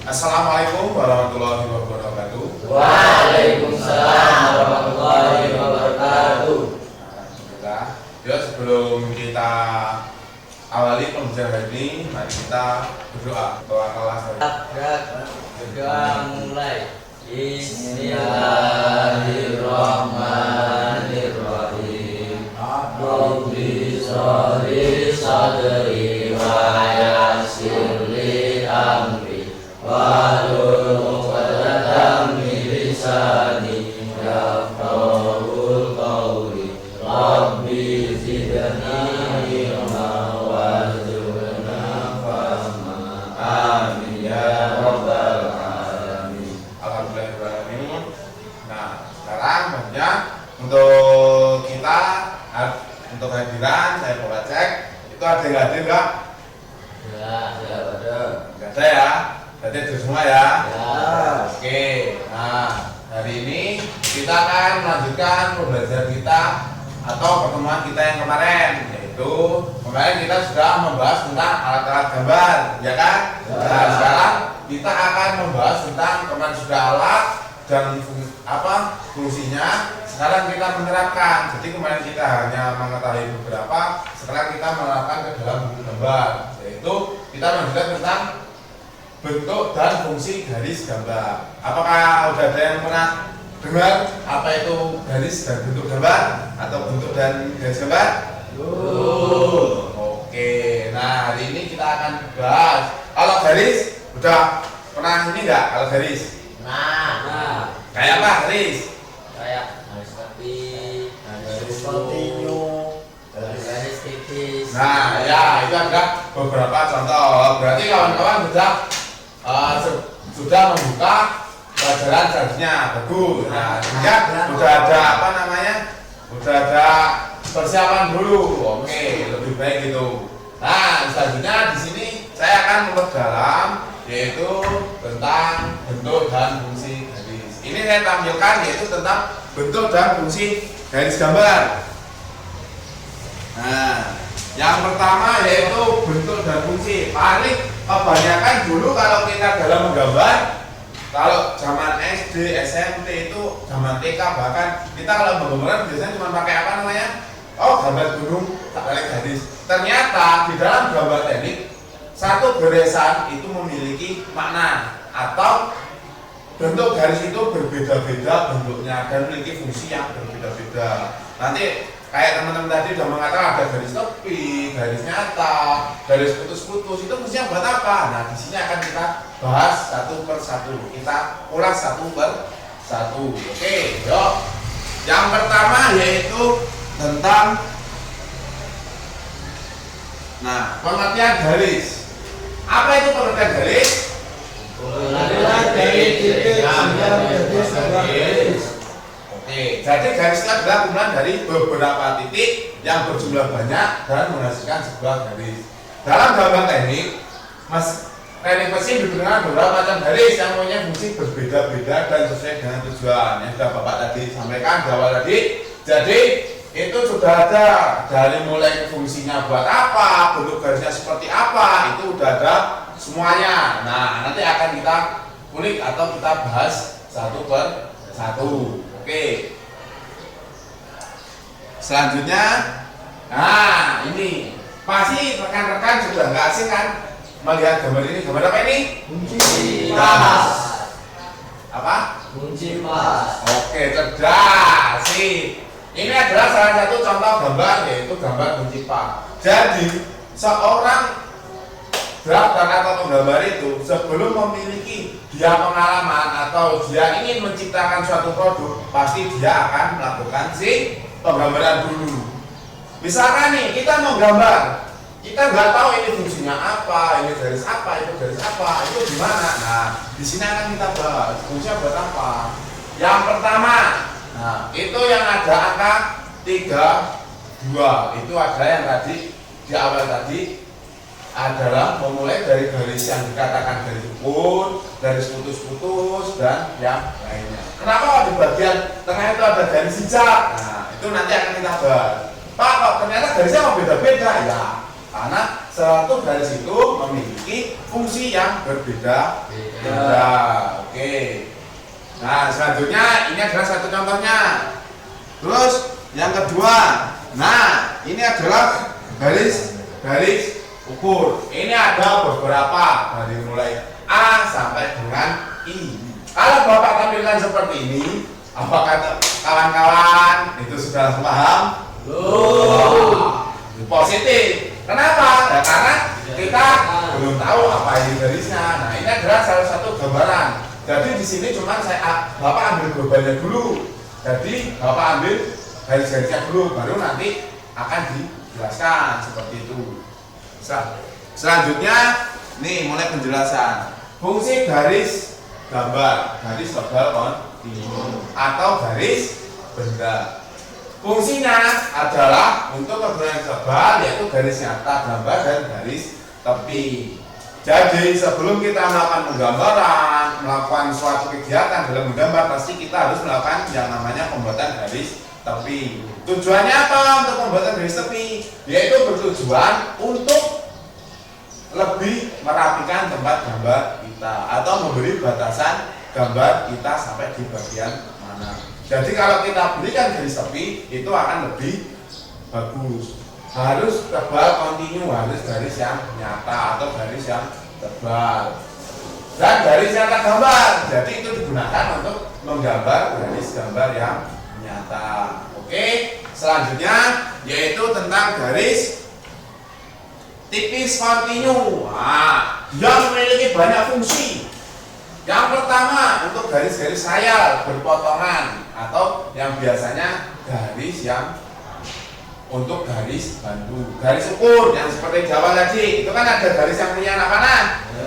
Assalamualaikum warahmatullahi wabarakatuh. Waalaikumsalam warahmatullahi wabarakatuh. Alhamdulillah. Ya, sebelum kita awali pembelajaran hari ini, mari kita berdoa. Doa kelas hari ini. Berdoa mulai. Bismillahirrahmanirrahim. Rabbi sholli sadri wa yassir li amri wahlul 'uqdatam min lisani yafqahul qawli. Rabbi zidni ilma warzuqna fahma. Amin ya rabbal alamin. Alhamdulillahirrahmanirrahim. Nah, sekarang baiknya untuk kita untuk hadiran saya coba cek itu ada yang hadir nggak? Ya, ada. Nggak ada ya? Berarti itu semua ya? Ya. Oke. Nah, hari ini kita akan melanjutkan pembelajaran kita atau pertemuan kita yang kemarin, yaitu kemarin kita sudah membahas tentang alat-alat gambar, ya kan? Ya. Nah, sekarang kita akan membahas tentang kemarin sudah alat dan fungsinya. Sekarang kita menerapkan. Jadi kemarin kita hanya mengetahui beberapa, sekarang kita menerapkan ke dalam buku gambar, yaitu kita melanjutkan tentang bentuk dan fungsi garis gambar. Apakah sudah ada yang pernah dengar apa itu garis dan bentuk gambar atau bentuk dan garis gambar? Oke, nah hari ini kita akan bahas kalau garis. Udah pernah ini enggak kalau garis? Nah, Kayak apa garis? kayak garis tepi, garis Continue. garis tipis. Nah, ya itu ada beberapa contoh. Berarti kawan-kawan sudah membuka pelajaran garisnya, bagus. Nah, sehingga sudah ada sudah ada persiapan dulu. Oke, lebih baik gitu. Nah, selanjutnya di sini saya akan memperdalam yaitu tentang bentuk dan fungsi garis. Ini saya tampilkan yaitu tentang bentuk dan fungsi garis gambar. Nah, yang pertama yaitu bentuk dan fungsi. Paling kebanyakan dulu kalau kita dalam menggambar, kalau zaman SD, SMP itu, zaman TK bahkan kita kalau menggambar biasanya cuma pakai apa namanya? Oh, gambar gunung, tak balik garis. Ternyata di dalam gambar teknik satu goresan itu memiliki makna atau bentuk garis itu berbeda-beda bentuknya dan memiliki fungsi yang berbeda-beda. Nanti kayak teman-teman tadi sudah mengatakan ada garis tepi, garis nyata, garis putus-putus, itu fungsinya buat apa? Nah, di sini akan kita bahas satu per satu. Kita ulas satu per satu. Oke, yuk. Yang pertama yaitu tentang pengertian garis. Apa itu pengertian garis? Dari titik hingga menjadi sebuah garis. Oke, jadi garis itu adalah kumpulan dari beberapa titik yang berjumlah banyak dan menghasilkan sebuah garis. Dalam gambar teknik mesin digunakan beberapa macam garis yang mempunyai fungsi berbeda-beda dan sesuai dengan tujuan. Yang sudah Bapak tadi sampaikan di awal tadi. Jadi itu sudah ada dari mulai fungsinya buat apa, bentuk garisnya seperti apa, itu udah ada semuanya. Nah, nanti akan kita kulik atau kita bahas satu per satu. Oke. Selanjutnya, nah ini pasti rekan-rekan sudah nggak asing kan melihat gambar ini. Gambar apa ini? Kunci Pas. Apa? Kunci pas. Oke, cerdas sih. Ini adalah salah satu contoh gambar yaitu gambar kunci pas. Jadi seorang drafter atau penggambar itu sebelum memiliki dia pengalaman atau dia ingin menciptakan suatu produk, pasti dia akan melakukan penggambaran dulu. Misalkan nih kita mau gambar, kita nggak tahu ini fungsinya apa, ini garis apa, itu garis apa, itu gimana. Nah, di sini akan kita bahas fungsinya buat apa. Yang pertama, nah itu yang ada angka 32, itu ada yang tadi di awal tadi adalah memulai dari garis yang dikatakan garis ukur, garis putus-putus, dan yang lainnya. Kenapa di bagian tengah itu ada garis hijab? Nah, itu nanti akan kita bahas. Pak, kok ternyata garisnya mau beda-beda? Ya, karena suatu garis itu memiliki fungsi yang berbeda-beda. Tidak. Oke. Nah, selanjutnya ini adalah satu contohnya. Terus yang kedua, nah ini adalah garis ukur. Ini ada beberapa dari mulai A sampai dengan I. Kalau Bapak tampilkan seperti ini, apakah kawan-kawan itu sudah paham? Positif. Kenapa? Ya, karena kita belum tahu apa ini garisnya. Nah, ini adalah salah satu gambaran. Jadi di sini cuma Bapak ambil globalnya dulu. Jadi Bapak ambil garis-garisnya dulu, baru nanti akan dijelaskan seperti itu. Selanjutnya, nih mulai penjelasan. Fungsi garis gambar, garis tebal kontinu atau garis benda. Fungsinya adalah untuk kebenaran tebal, yaitu garis nyata gambar dan garis tepi. Jadi sebelum kita melakukan penggambaran, melakukan suatu kegiatan dalam menggambar, pasti kita harus melakukan yang namanya pembuatan garis tepi. Tujuannya apa untuk pembuatan garis tepi? Yaitu bertujuan untuk lebih merapikan tempat gambar kita atau memberi batasan gambar kita sampai di bagian mana. Jadi kalau kita berikan garis tepi itu akan lebih bagus. Harus tebal kontinu, harus garis yang nyata atau garis yang tebal. Dan garis nyata gambar. Jadi itu digunakan untuk menggambar garis gambar yang nyata. Oke, selanjutnya yaitu tentang garis tipis kontinu. Nah, dia memiliki banyak fungsi. Yang pertama untuk garis-garis khayal berpotongan atau yang biasanya garis yang untuk garis bantu, garis ukur yang seperti Jawa tadi itu kan ada garis yang punya anak panah.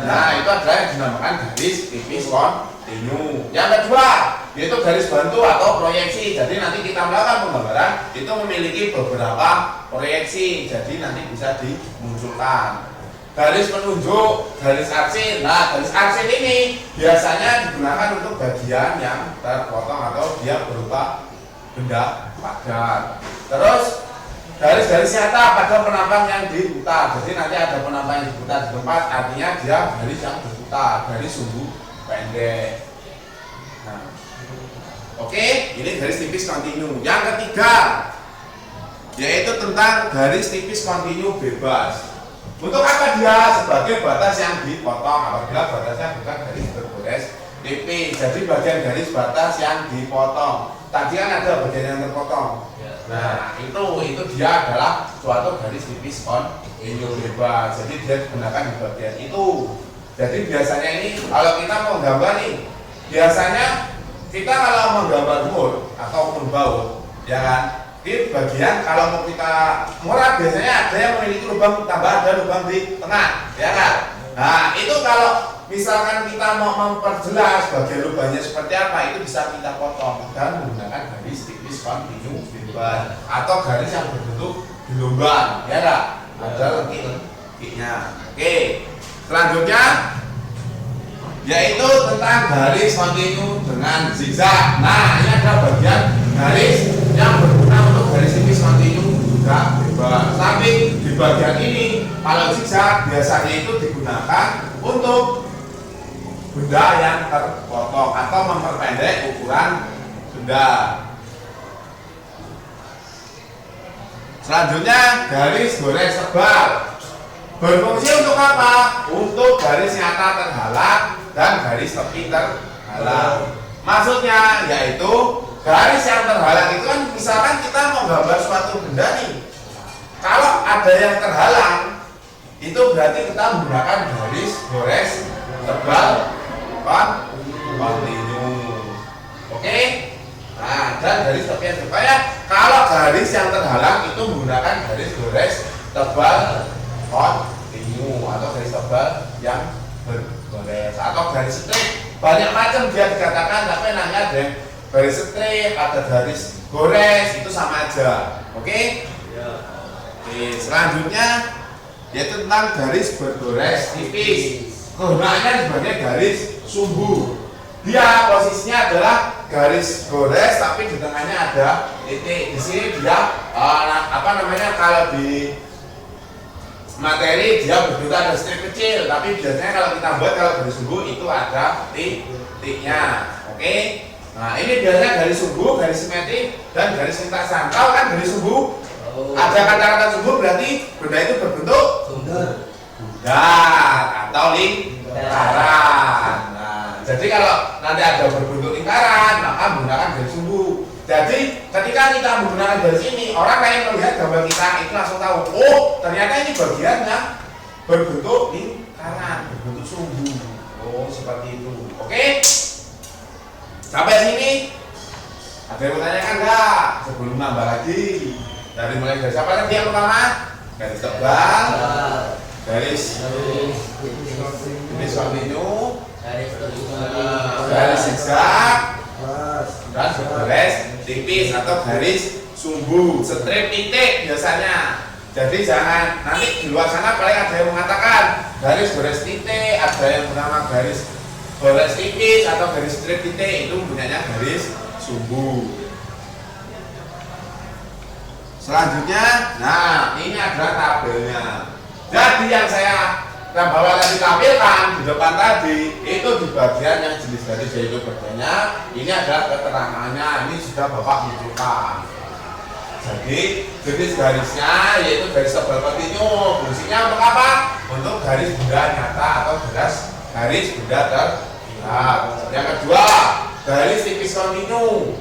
Nah itu adalah yang dinamakan garis tipis kontinu. Yang kedua yaitu garis bantu atau proyeksi. Jadi nanti kita melakukan penggambaran itu memiliki beberapa proyeksi. Jadi nanti bisa dimunculkan. Garis penunjuk, garis arsin. Nah, garis arsin ini biasanya digunakan untuk bagian yang terpotong atau dia berupa benda padat. Terus garis-garis nyata pada penampang yang diputar. Jadi nanti ada penampang yang diputar di tempat, artinya dia garis yang berputar, garis sumbu pendek. Nah, oke, ini garis tipis kontinu. Yang ketiga yaitu tentang garis tipis kontinu bebas. Untuk apa dia? Sebagai batas yang dipotong apabila batasnya bukan garis bergores tipis. Jadi bagian garis batas yang dipotong. Tadi kan ada bagian yang terpotong. Nah itu dia adalah suatu garis tipis kontinu bebas. Jadi dia digunakan di bagian itu. Jadi biasanya ini kalau kita mau gambar nih, biasanya kita kalau menggambar mur ataupun baut, ya kan? Di bagian kalau mau kita murah biasanya ada yang memiliki lubang tambah, ada lubang di tengah, ya kan? Nah itu kalau misalkan kita mau memperjelas bagian lubangnya seperti apa, itu bisa kita potong dan menggunakan garis tipis kontinu bebas atau garis yang berbentuk gelombang, ya kan? Ada lengkit-lengkitnya. Oke, selanjutnya yaitu tentang garis kontinu dengan zigzag. Nah ini adalah bagian garis yang berguna untuk garis tipis kontinu juga bebas. Tapi di bagian ini kalau zigzag biasanya itu digunakan untuk benda yang terpotong atau memperpendek ukuran benda. Selanjutnya garis gores tebal berfungsi untuk apa? Untuk garis nyata terhalang dan garis tepi terhalang. Maksudnya yaitu garis yang terhalang itu kan misalkan kita mau gambar suatu benda nih. Kalau ada yang terhalang itu berarti kita menggunakan garis gores tebal kontinu. Oke? Nah, dan garis tepi yang supaya kalau garis yang terhalang itu menggunakan garis gores tebal kontinu atau garis tebal yang bergores atau garis strip. Banyak macam dia dikatakan, tapi namanya ada garis strip, ada garis gores, itu sama aja. Oke? Oke, selanjutnya yaitu tentang garis bergores tipis. Kegunaannya sebagai garis sumbu. Dia posisinya adalah garis gores, tapi di tengahnya ada titik. Di sini dia kalau di materi dia berbentuk ada strip kecil, tapi biasanya kalau kita buat kalau garis sumbu itu ada titiknya. Oke. Nah, ini biasanya garis sumbu, garis simetri, dan garis lintasan. Tahu kan garis sumbu? Ada kata-kata sumbu berarti benda itu berbentuk bulat atau lingkaran. Nah, jadi kalau nanti ada berbentuk lingkaran, maka menggunakan garis sumbu. Jadi ketika kita menggunakan garis ini, orang lain melihat gambar kita itu langsung tahu, oh ternyata ini bagian yang berbentuk lingkaran, berbentuk sumbu. Oh seperti itu. Oke? Sampai sini ada yang bertanyakan nggak? Sebelum nambah lagi, dari mulai garis apa tadi yang pertama? Garis tebal, garis kontinu, garis zigzag, dan garis tipis atau garis sumbu, strip titik biasanya. Jadi jangan nanti di luar sana paling ada yang mengatakan garis titik, ada yang bernama garis tipis atau garis strip titik, itu punyanya garis sumbu. Selanjutnya, nah ini adalah tabelnya. Jadi yang bawa tadi tampilkan di depan tadi itu di bagian yang jenis garis yaitu bagiannya ini adalah keterangannya, ini sudah Bapak munculkan. Jadi jenis garisnya yaitu garis tebal kontinu, fungsinya untuk apa? Untuk garis benda nyata atau garis benda terlihat. Yang kedua, garis tipis kontinu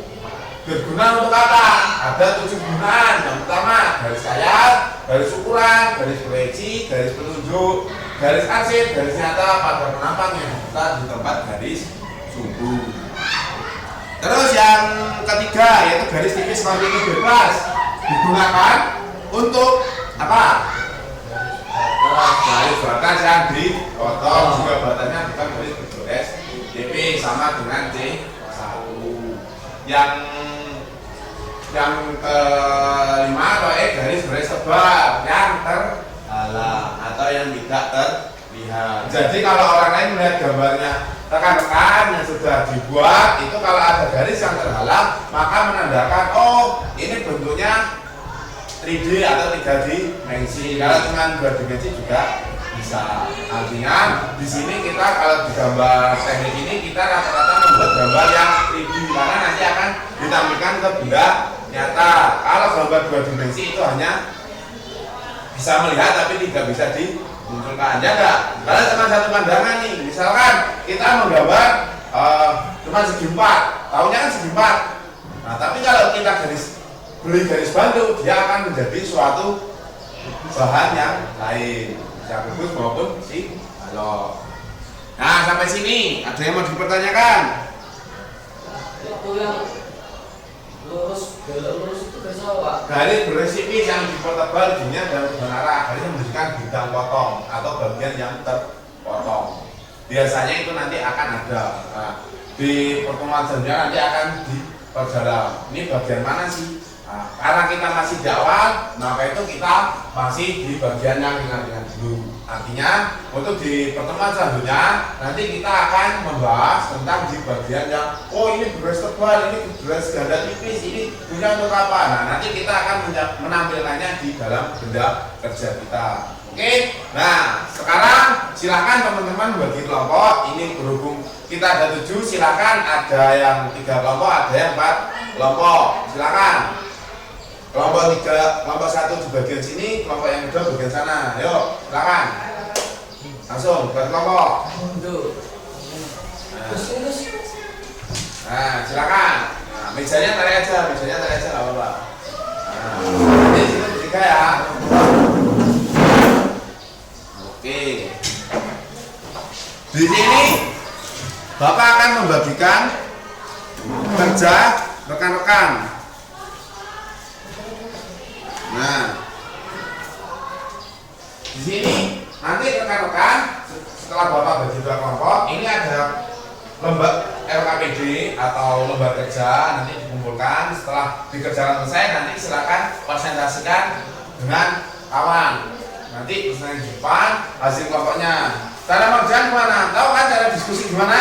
berguna untuk apa? Ada 7 gunaan. Yang pertama, garis kayak, garis ukuran, garis proyeksi, garis penunjuk, garis arsip, garis nyata pada penampang yang dibuka di tempat garis sumbu. Terus yang ketiga yaitu garis tipis kontinu bebas digunakan untuk apa? Garis batas yang dipotong juga batasnya bukan garis bergores tipis sama dengan C1. Yang kelima garis tebal yang terhalang atau yang tidak terlihat. Jadi kalau orang lain melihat gambarnya rekan-rekan yang sudah dibuat itu kalau ada garis yang terhalang maka menandakan oh ini bentuknya 3D atau 3 dimensi. Kalau cuma 2 dimensi juga bisa. Artinya di sini kita kalau di gambar teknik ini kita rata-rata membuat gambar yang 3D karena nanti akan ditampilkan ke benda nyata. Kalau gambar 2 dimensi itu hanya bisa melihat tapi tidak bisa dimunculkan. Ya enggak? Karena cuma satu pandangan nih. Misalkan kita menggambar cuma segi 4, tahunnya kan segi 4. Nah, tapi kalau kita beli garis bantu, dia akan menjadi suatu bahan yang lain, bisa bagus maupun si balok. Nah, sampai sini ada yang mau dipertanyakan? Itu yang lurus itu garis apa, Pak? Garis bersipis yang dipertebal ujungnya dan berarah, garis yang memberikan bidang potong atau bagian yang terpotong. Biasanya itu nanti akan ada. Nah, di pertemuan selanjutnya nanti akan diperdalam. Ini bagian mana sih? Nah, karena kita masih di awal, maka itu kita masih di bagian yang ringan-ringan dulu. Artinya, untuk di pertemuan selanjutnya, nanti kita akan membahas tentang di bagian yang, oh ini garis tebal, ini garis ganda tipis, ini punya untuk apa? Nah, nanti kita akan menampilkannya di dalam benda kerja kita. Oke, nah sekarang silakan teman-teman bagi kelompok. Ini berhubung kita ada 7, silakan ada yang 3 kelompok, ada yang 4 kelompok. Silakan. Kelompok 3, kelompok 1 di bagian sini, kelompok yang kedua bagian sana. Yuk, silakan. Langsung buat kelompok. Nah, silakan. Nah, mejanya tarik aja, nggak apa-apa. Nah, ini sini bertiga ya. Oke. Di sini Bapak akan membagikan kerja rekan-rekan. Nah, di sini nanti rekan-rekan setelah Bapak bagi 2 kelompok, ini ada lembar LKPD atau lembar kerja nanti dikumpulkan. Setelah dikerjakan selesai, nanti silakan presentasikan dengan kawan. Nanti presentasi di depan hasil kelompoknya. Cara mengerjakan gimana? Tahu kan cara diskusi gimana?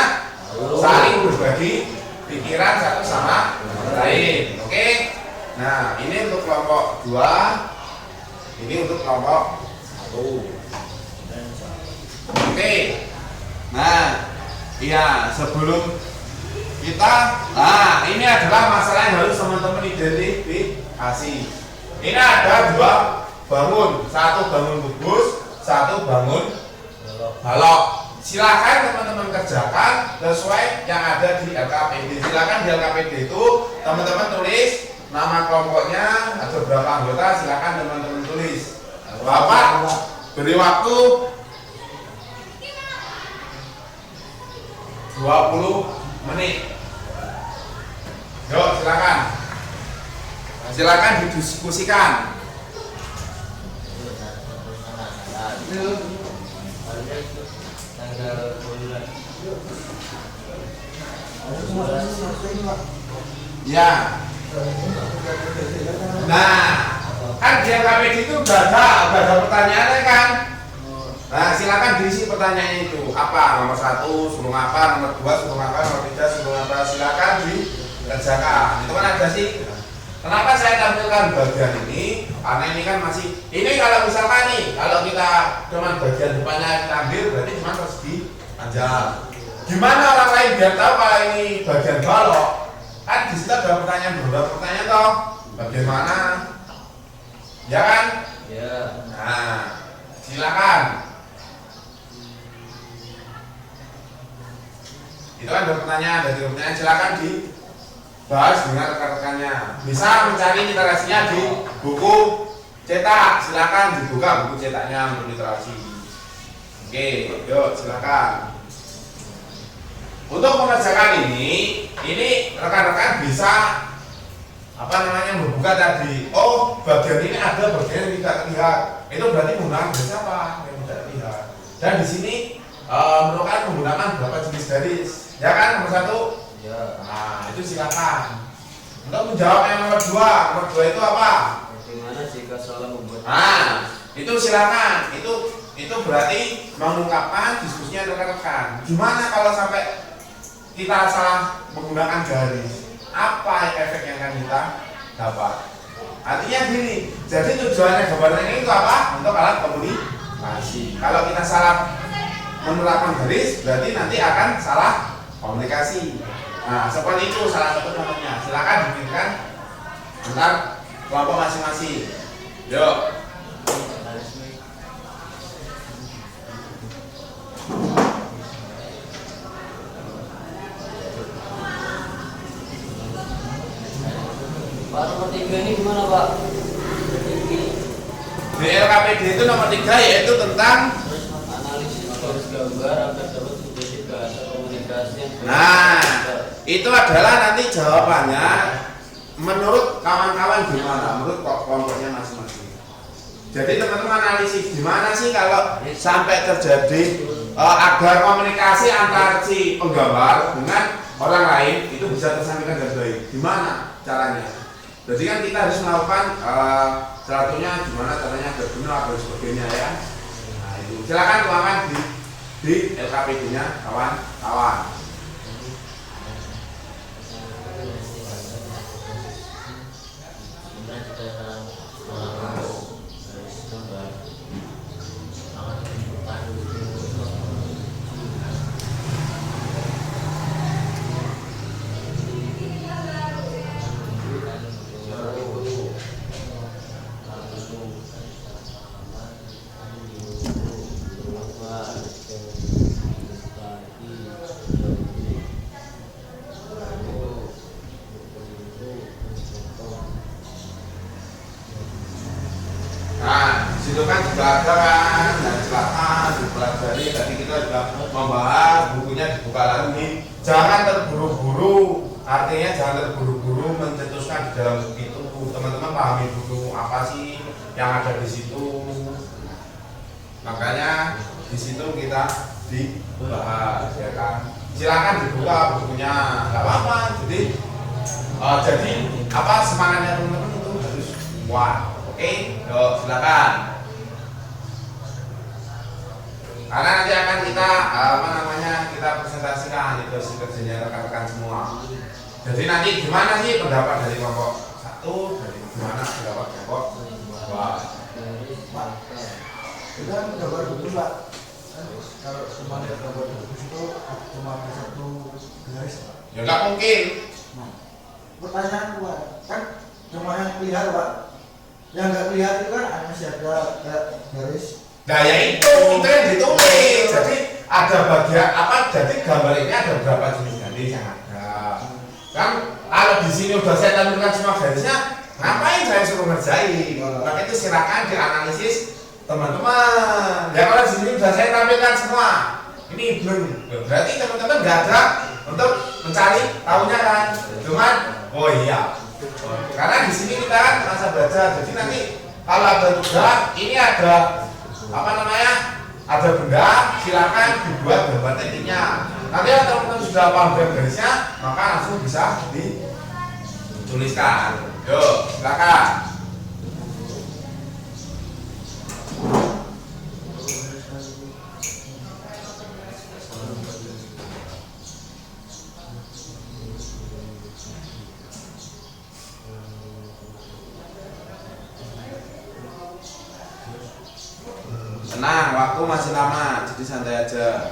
Saling berbagi pikiran satu sama lain. Oke? Nah, ini untuk kelompok 2, ini untuk kelompok 1. Oke. Nah, iya sebelum kita, nah ini adalah masalah yang harus teman-teman identifikasi. Ini ada dua bangun, satu bangun gubus, satu bangun balok. Silakan teman-teman kerjakan sesuai yang ada di LKPD. Silakan di LKPD itu teman-teman tulis nama kelompoknya, ada berapa anggota, silakan teman-teman tulis. Bapak beri waktu 20 menit. Yuk silakan. Silakan didiskusikan. Ya. Nah, kan di LKPD itu udah ada pertanyaannya kan? Nah, silakan diisi pertanyaan itu. Apa? Nomor 1 suruh apa? Nomor 2 suruh apa? Nomor 3 suruh apa? Silakan dikerjakan. Itu kan ada sih. Kenapa saya tampilkan bagian ini? Karena ini kan masih, ini kalau misalkan nih, kalau kita cuma bagian depannya kita ambil, berarti cuma persegi panjang. Gimana orang lain biar tahu kalau ini bagian balok? Kan di situ ada pertanyaan, beberapa pertanyaan toh. Bagaimana? Ya kan? Ya. Nah, silakan. Itu kan ada pertanyaan, dari pertanyaan silakan dibahas dengan rekan-rekannya. Bisa mencari literasinya di buku cetak, silakan dibuka buku cetaknya untuk literasi. Oke, yuk silakan. Untuk mengerjakan ini rekan-rekan bisa membuka tadi. Oh, bagian ini ada bagian yang tidak terlihat. Itu berarti menggunakan garis apa yang tidak terlihat. Dan di sini menggunakan berapa jenis garis. Ya kan, nomor 1? Ya. Nah, itu silakan. Untuk menjawab yang nomor 2. Nomor 2 itu apa? Bagaimana jika salah membuat? Nah, itu silakan. Itu berarti mengungkapkan diskusinya rekan-rekan. Gimana kalau sampai kita salah menggunakan garis? Apa efek yang akan kita dapat? Artinya gini, jadi tujuannya gambaran ini itu apa? Untuk alat komunikasi. Kalau kita salah menerapkan garis, berarti nanti akan salah komunikasi. Nah, seperti itu salah satu contohnya. Silakan dibikinkan antar kelompok masing-masing. Yuk. Pak, nomor 3 ini gimana Pak? Di LKPD itu nomor 3 yaitu tentang Analisis garis gambar agar dapat menjadi bahasa komunikasi yang Nah, itu adalah nanti jawabannya menurut kawan-kawan gimana, menurut kelompoknya masing-masing. Jadi teman-teman analisis gimana sih kalau sampai terjadi agar komunikasi antar si penggambar dengan orang lain itu bisa tersampaikan dengan baik. Gimana caranya? Jadi kan kita harus melakukan salah satunya gimana caranya berguna dan sebagainya ya. Nah itu silakan tuangkan di LKPD-nya kawan-kawan. Nah, disitu kan juga ada kan, dan silakan dipelajari. Tadi kita juga membahas bukunya dibuka lagi. Jangan terburu-buru, artinya jangan terburu-buru mencetuskan di dalam buku itu. Teman-teman pahami dulu apa sih yang ada di situ. Makanya di situ kita dibahas, ya kan. Silakan dibuka bukunya, nggak apa-apa. Jadi apa semangatnya teman-teman itu harus kuat. Oke, yuk silakan. Karena nanti akan kita kita presentasikan itu hasil kerjanya rekan-rekan semua. Jadi nanti gimana sih pendapat dari kelompok 1, dari gimana pendapat kelompok 2. Itu kan gambar bagus Pak. Kan kalau cuma lihat gambar bagus itu cuma ada satu garis Pak. Ya nggak mungkin. Nah, pertanyaan Pak, kan cuma yang kelihatan Pak. Yang nggak kelihatan itu kan masih ada kayak garis. Nah ya itu yang ditulis. Jadi ada bagian apa? Jadi gambar ini ada berapa jenis garis yang ada. Kan kalau di sini udah saya tampilkan semua garisnya, ngapain saya suruh ngerjain? Maka itu silakan dianalisis teman-teman. Ya kalau di sini udah saya tampilkan semua, ini belum. Berarti teman-teman nggak ada untuk mencari tahunya kan? Cuman, oh iya. Karena di sini kita kan masa belajar. Jadi nanti kalau ada tugas, ini ada apa namanya? Ada benda, silakan dibuat gambar tekniknya. Nanti kalau teman-teman sudah paham garisnya, maka langsung bisa dituliskan. Yuk, silakan. Tenang, waktu masih lama, jadi santai aja.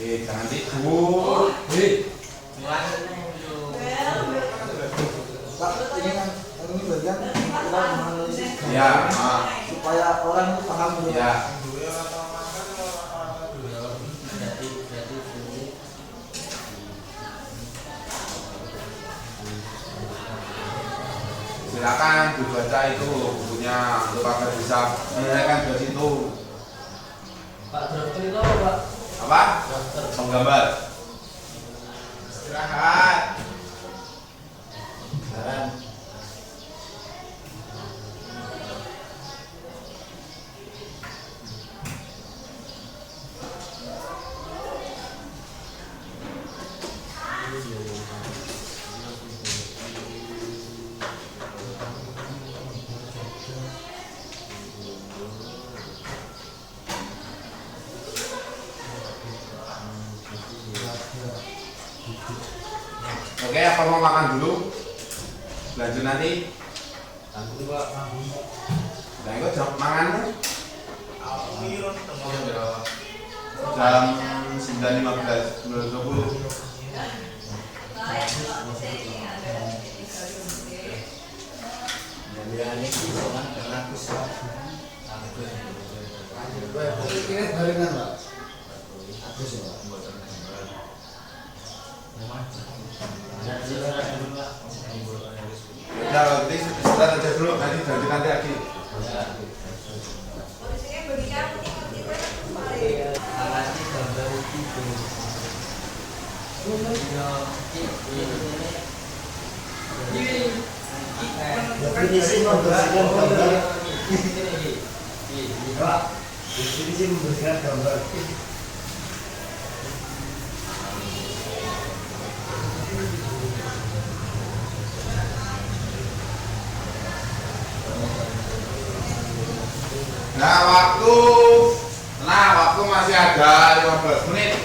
Jangan tidur. Pak, ini kan ini bagian kita menganalisis Ya, supaya orang itu paham dulu. ya. Silakan dibaca itu bukunya untuk agar bisa menyelesaikan tugas itu. Pak drafter itu apa Pak? Apa? Drafter. Penggambar. Istirahat. Sekarang Oke, apa mau makan dulu? Lanjut nanti. tanggung Pak. Nah, itu jam manganmu jam 9.15, 9.20. Ini barengan Pak. Agus ya Pak. Ya, nanti sebentar aja dulu, nanti ganti lagi. Definisi membersihkan gambar. Pak, definisi membersihkan gambar. Waktu masih ada 15 menit.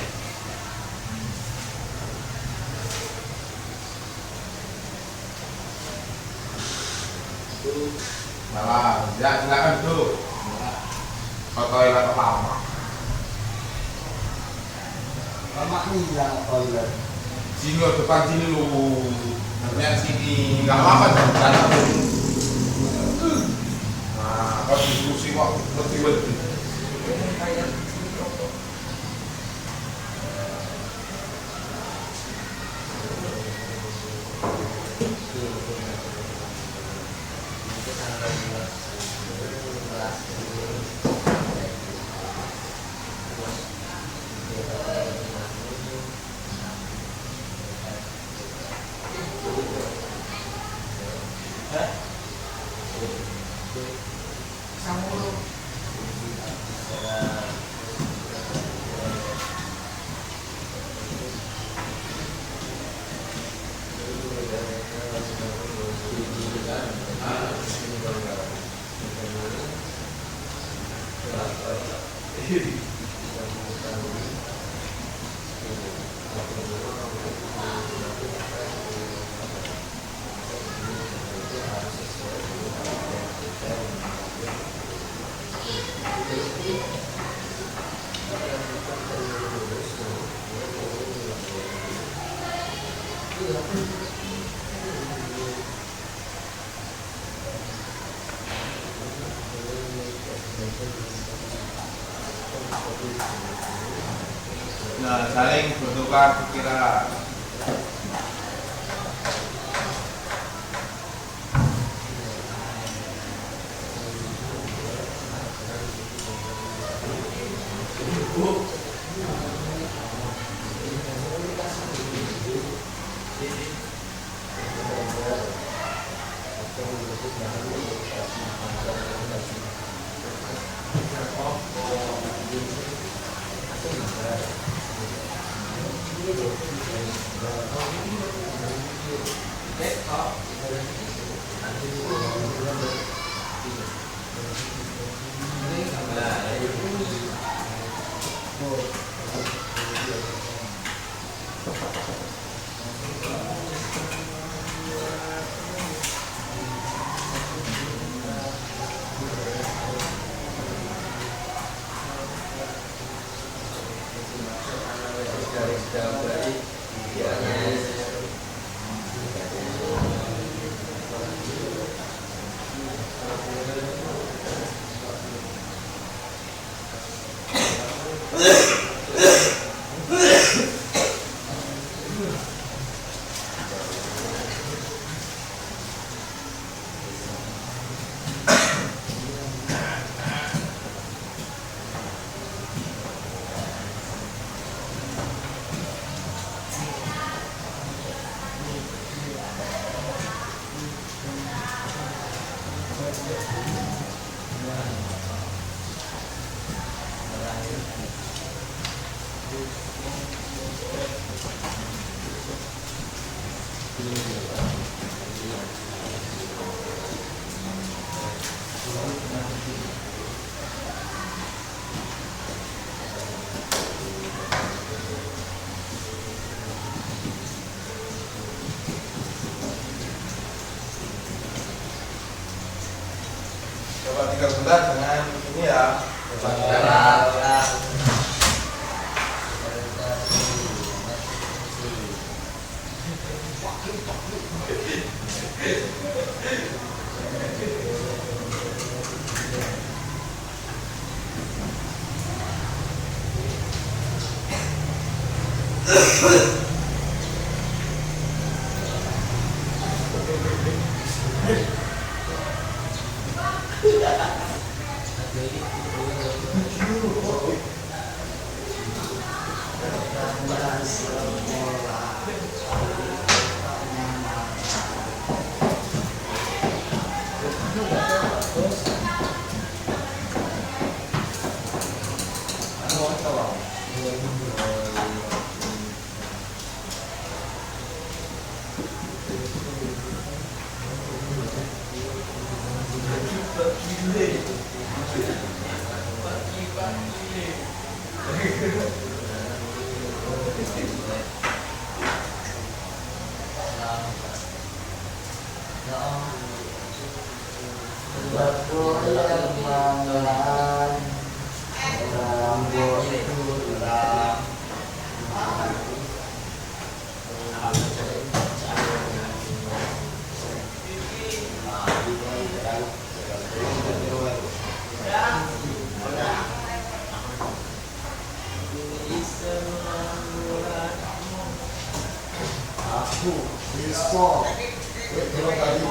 Nah, ya silakan duduk. Ke toilet lama. Lama nih yang toilet. Sini lo, depan sini lu. Lihat sini. Gak apa-apa jangan. Nah, kau diskusi kok lebih. Nah, saling bertukar pikiran. Coba tinggal sebentar dengan ini ya. Aku bisa. Kalau tadi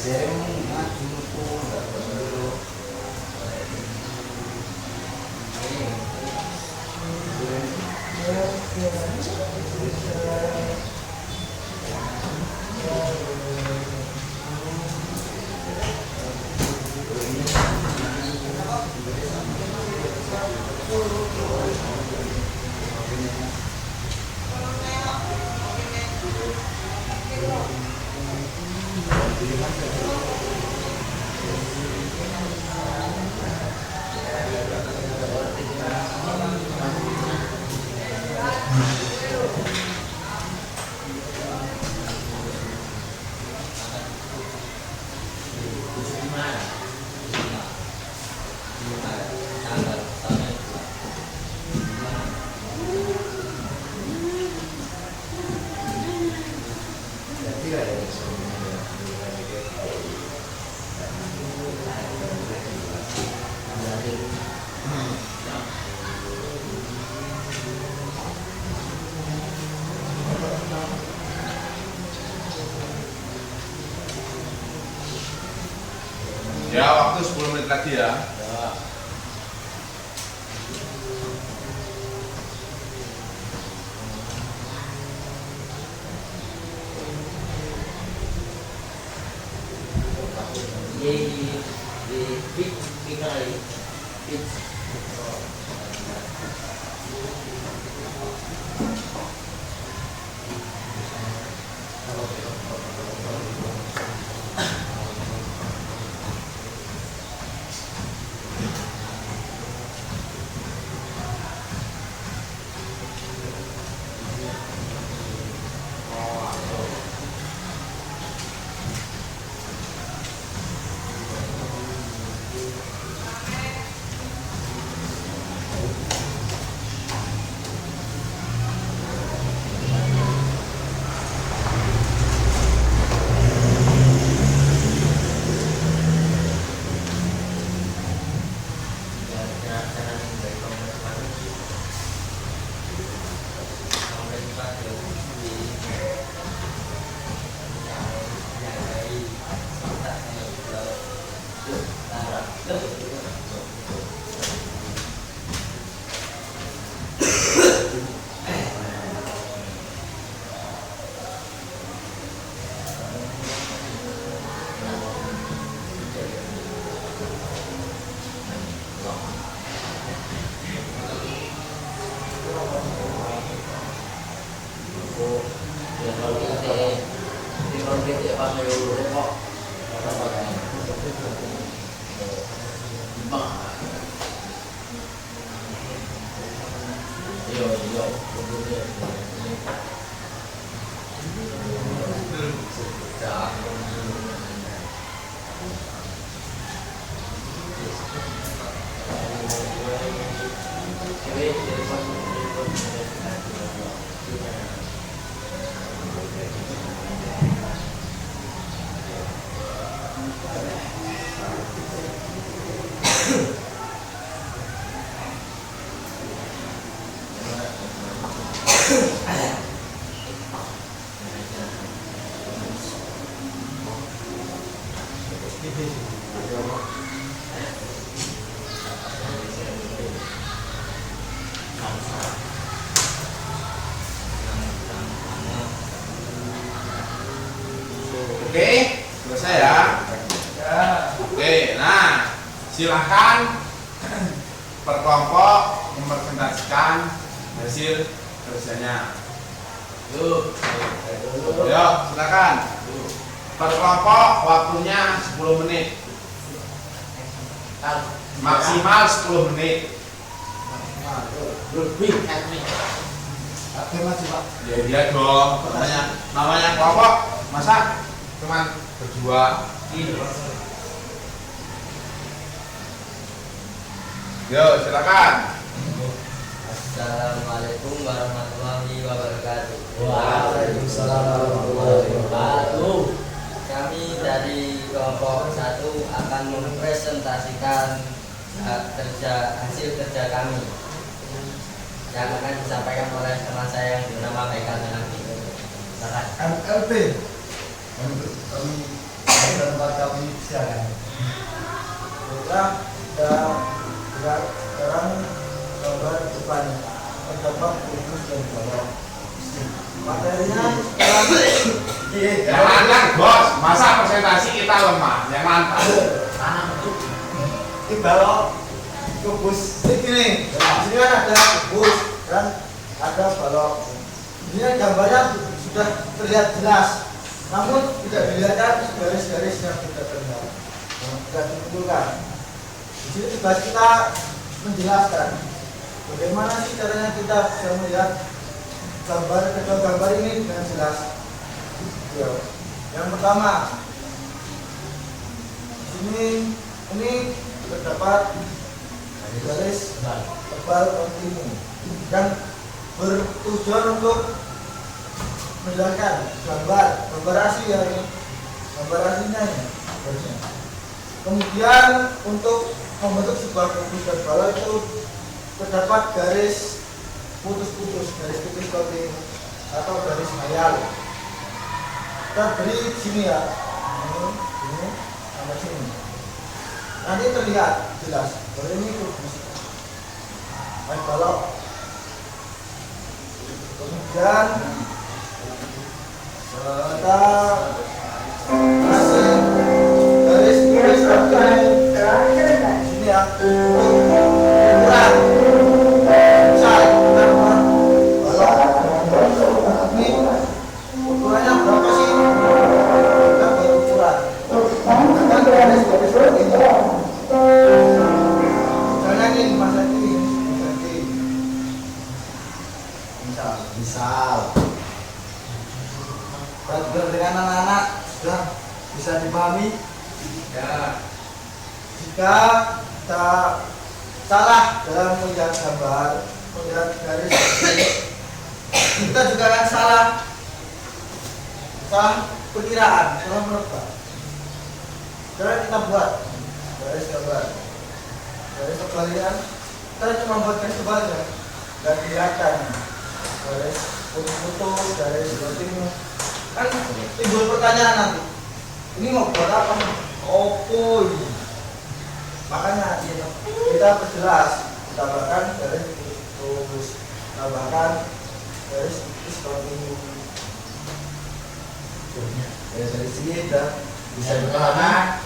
cewek itu 10 menit lagi ya. Ya. Di pitch kali. Pitch. Oke, selesai ya. Oke, nah silahkan per kelompok mempresentasikan hasil kerjanya. Yuk. Yo, silakan. Per kelompok waktunya 10 menit. Maksimal 10 menit. Lebih teknik. Oke mas Pak. Ya iya dong. Namanya kelompok masa cuman berdua. Yo, silakan. Assalamualaikum warahmatullahi wabarakatuh. Waalaikumsalam warahmatullahi wabarakatuh. Kami dari kelompok 1 akan mempresentasikan hasil kerja kami yang akan disampaikan oleh teman saya yang bernama Haikal Nanti. Silakan. MLP menurut kami tempat kami siaran. Kita sekarang gambar depan terdapat khusus dan bawah. Materinya Yang lancar bos, masa presentasi kita lemah, yang lancar. ini balok kubus ini. Sini kan ada kubus dan ada balok. Ini kan gambarnya sudah terlihat jelas, namun tidak dilihatkan garis-garis yang tidak terlihat, tidak dikumpulkan. Di sini tugas kita menjelaskan bagaimana sih caranya kita bisa melihat kedua gambar ini dengan jelas. Ya. Yang pertama, ini terdapat garis tebal kontinu yang bertujuan untuk menjelaskan gambar asli ya ini, gambar aslinya ini garisnya. Kemudian untuk membentuk sebuah kubus dan balok itu terdapat garis putus-putus, garis tipis seperti ini atau garis mayal. Kita beri di sini ya, ini sampai sini. nanti terlihat jelas bahwa ini kubus naik balok. Kemudian kita kasih garis ini ya ukuran misal kita buat balok ini ukurannya berapa sih, kita buat ukuran kita garis seperti ini. Misalnya ini masa ini misal perhatikan dengan anak-anak sudah bisa dipahami ya. Jika kita salah dalam melihat gambar, melihat garis, kita juga akan salah perkiraan, salah menebak. Sekarang kita buat garis gambar, garis kebalikan, kita cuma buat garis kebalikan, nggak kelihatan garis foto, garis timur. Kan timbul pertanyaan nanti, ini mau buat apa nih? Opo ini? Makanya kita perjelas, tambahkan garis terus, tambahkan garis seperti ini. Ya, dari sini udah bisa dipahami.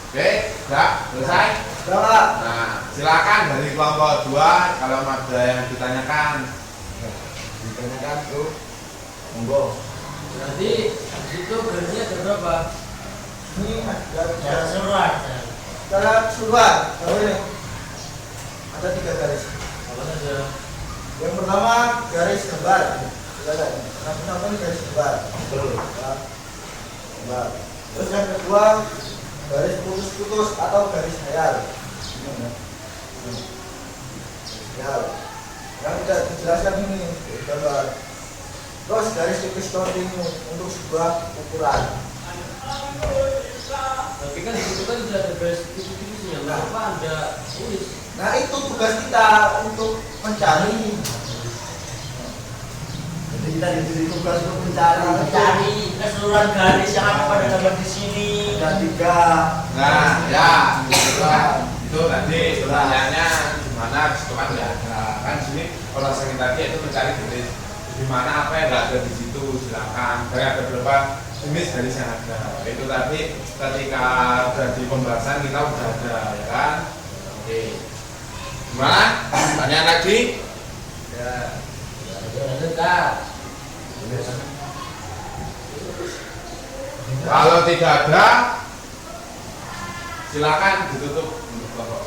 Oke, sudah selesai. Sudah. Nah, silakan dari kelompok 2 kalau ada yang ditanyakan. Ditanyakan tuh, monggo. Berarti itu garisnya ada berapa? Ini ada Keseluruhan. cara keseluruhan. Kalau ini ada 3 garis. Apa saja? Yang pertama garis gambar. Silakan. Yang pertama ini garis gambar. Betul. Gambar. Terus yang kedua garis putus-putus atau garis hayal. Hayal. Yang tidak dijelaskan ini gambar. Terus garis tipis kontinu untuk sebuah ukuran. Tapi kan itu kan sudah ada garis titik-titiknya. Kenapa ada tulis? Nah itu tugas kita untuk mencari. Jadi kita diberi tugas untuk mencari keseluruhan garis yang ada pada gambar di sini. ada 3. Nah, ya, itu tadi pertanyaannya gimana kesetuan nggak ada kan sini kalau saya tadi itu mencari garis di mana apa yang nggak ada di situ silakan. Dari ada beberapa jenis garis yang ada. Itu tadi ketika ada di pembahasan kita udah ada ya kan. Oke. Gimana? Tanya lagi? Ya. Lanjut Kak. Kalau tidak ada, silakan ditutup untuk kelompok.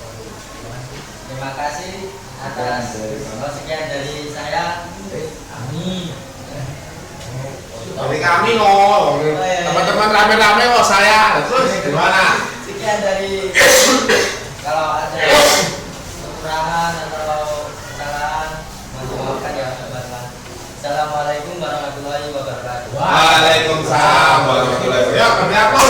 Terima kasih atas sekian dari saya. Amin. Dari kami loh, teman-teman rame-rame loh saya. Terus gimana? Sekian dari kalau ada kekurangan atau kesalahan mohon dimaafkan ya teman-teman. Assalamualaikum warahmatullahi wabarakatuh. Waalaikumsalam warahmatullahi wabarakatuh. Ya, kami aku.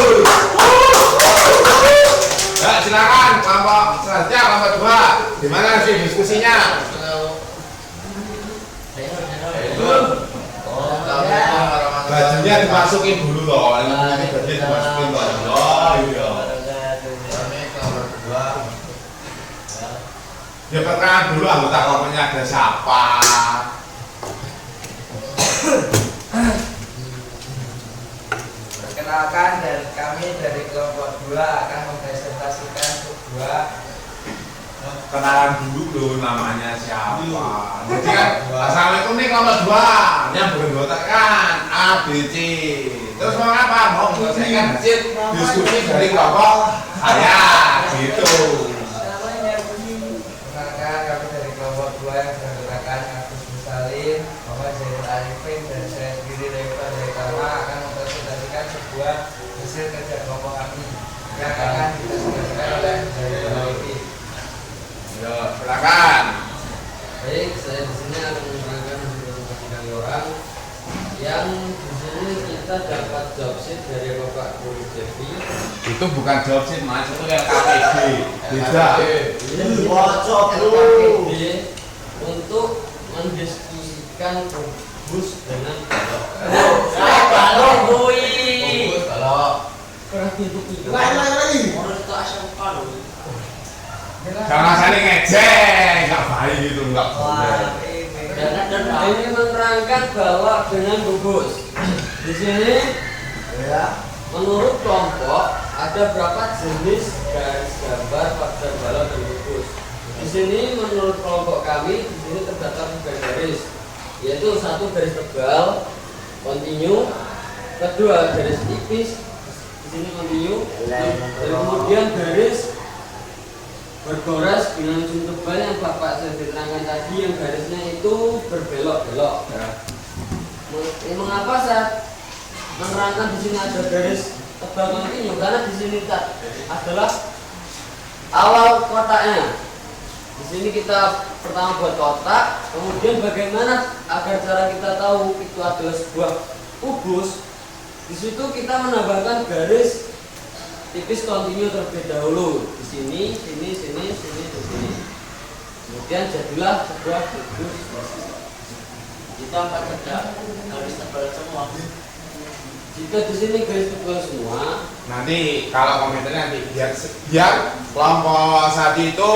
Ya, silakan kelompok selanjutnya kelompok 2. Gimana sih diskusinya? Bajunya dimasukin dulu loh. Ini bajunya dimasukin loh. Oh iya. Ya perkenalan dulu anggota kelompoknya ada siapa? Perkenalkan dan kami dari kelompok 2 akan mempresentasikan sebuah Kenalan dulu loh namanya siapa. Jadi kan assalamualaikum nih kelompok 2 yang beranggotakan kan A, B, C. Terus mau apa? Mau menyelesaikan hasil diskusi dari kelompok saya gitu. Perkenalkan kami dari kelompok 2 yang beranggotakan Agus Musalim, Muhammad Zainul Arifin dan saya sendiri Reva dari Tama akan mempresentasikan sebuah hasil kerja kelompok kami yang akan dipresentasikan oleh Zainul Arifin. Yo, silakan. Baik, saya di sini akan menerangkan hasil dari orang yang di sini kita dapat job sheet dari Bapak Guru Devi. Itu bukan job sheet mas, itu LKPD. Beda. Bocok lu. LKPD untuk mendiskusikan kubus dengan balok. Balok gue untuk itu. Lagi. Menurut itu SMK loh. Jangan saling ngejek, nggak baik gitu, nggak boleh. Dan ini menerangkan bahwa dengan gugus. Di sini Ya. menurut kelompok ada berapa jenis garis gambar pada balok dan gugus. Di sini menurut kelompok kami di sini terdapat 3 garis, yaitu 1 garis tebal, kontinu, kedua garis tipis, di sini kontinu, dan kemudian garis bergoras dengan ujung tebal yang bapak saya terangkan tadi, yang garisnya itu berbelok-belok. Mengapa saya menerangkan di sini ada garis tebal kontinu? Karena di sini adalah awal kotaknya. Di sini kita pertama buat kotak, kemudian bagaimana agar cara kita tahu itu adalah sebuah kubus. Di situ kita menambahkan garis tipis kontinu terlebih dahulu. Di sini, sini, sini, sini, di sini. Kemudian jadilah sebuah kubus. Kita pakai garis tebal semua. Jika di sini garis tebal semua, Nanti kalau komentarnya nanti biar kelompok saat itu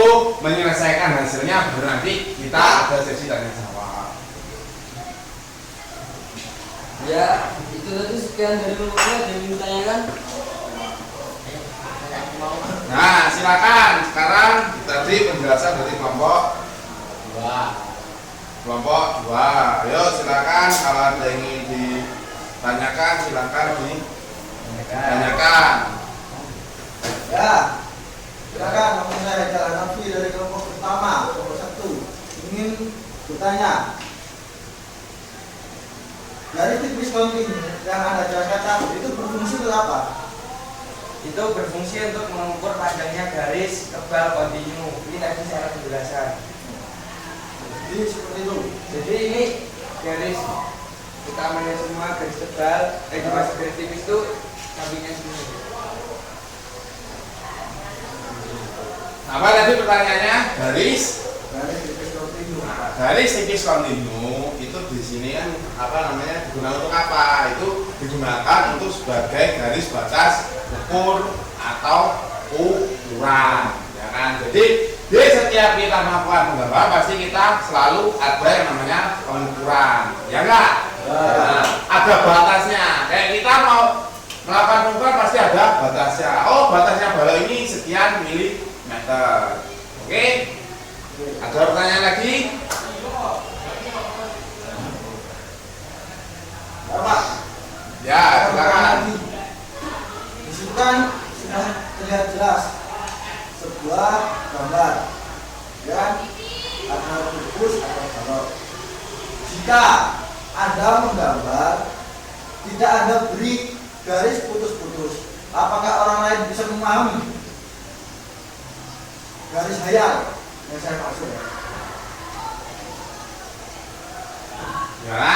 menyelesaikan hasilnya, baru nanti kita ada sesi tanya jawab. ya itu tadi sekian dari kelompoknya. Ada yang ditanyakan? Nah, silakan sekarang tadi penjelasan dari kelompok 2. Ayo silakan, kalau ada yang ingin ditanyakan silakan ditanyakan. Ya. Silakan nama saya Jalan Nafi dari kelompok pertama, kelompok 1. Ingin bertanya. Garis tipis kontinu yang Anda jelaskan tadi itu berfungsi untuk apa? Itu berfungsi untuk mengukur panjangnya garis tebal kontinu. Ini tadi saya penjelasan. Jadi seperti itu. Jadi ini garis utamanya semua garis tebal, dimasuk garis tipis itu sampingnya sini. Apa tadi pertanyaannya? Garis Tipis kontinu. garis tipis kontinu itu di sini kan apa namanya digunakan untuk apa? Itu digunakan untuk sebagai garis batas ukur atau ukuran, ya kan? Jadi di setiap kita melakukan penggambaran pasti kita selalu ada yang namanya pengukuran, ya enggak? Nah, ada batasnya. Kayak kita mau melakukan pengukuran pasti ada batasnya. Oh, batasnya balok ini sekian milimeter. Oke? Ada pertanyaan lagi? Bapak, Ya, silakan. di situ kan sudah terlihat jelas sebuah gambar, ya, ada kubus, ada balok. Jika Anda menggambar, tidak Anda beri garis putus-putus, apakah orang lain bisa memahami garis hayal yang saya maksud? Ya.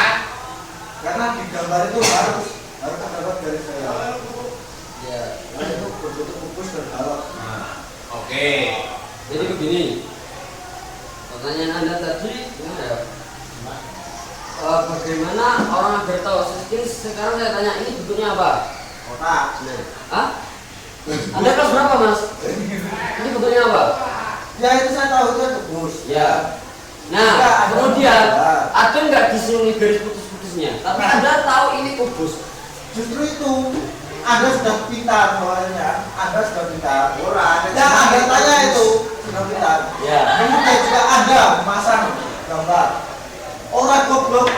Karena di gambar itu harus terdapat garis hayal. Ya. Karena itu berbentuk kubus dan balok. Nah, oke. Jadi begini, pertanyaan Anda tadi gimana ya? Bagaimana orang agar tahu? Sekarang saya tanya, ini bentuknya apa? Kotak. Nah, ah? Anda kelas berapa, Mas? Ini bentuknya apa? Ya itu saya tahu itu kubus. Ya. Nah, kemudian ada nggak di sini garis putus-putusnya? Tapi Anda tahu ini kubus. Justru itu Anda sudah pintar soalnya. Anda sudah pintar. Ya Anda tanya itu sudah pintar. Ya. Kemudian jika Anda memasang gambar orang goblok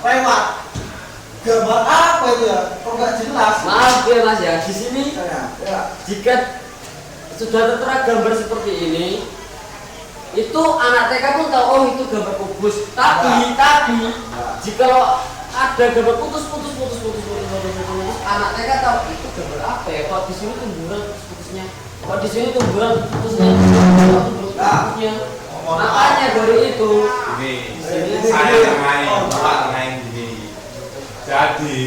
lewat gambar apa itu ya? Kok nggak jelas? Maaf ya, Mas ya. Di sini Ya. jika sudah tertera gambar seperti ini, itu anak TK pun tahu, oh itu gambar kubus. Tapi jika ada gambar putus, anak TK tahu itu gambar apa ya? Kok di sini tumburan putus-putusnya? Kok di sini tumburan putusnya? Makanya dari itu. Ini saya tengahin, Bapak tengahin gini. Jadi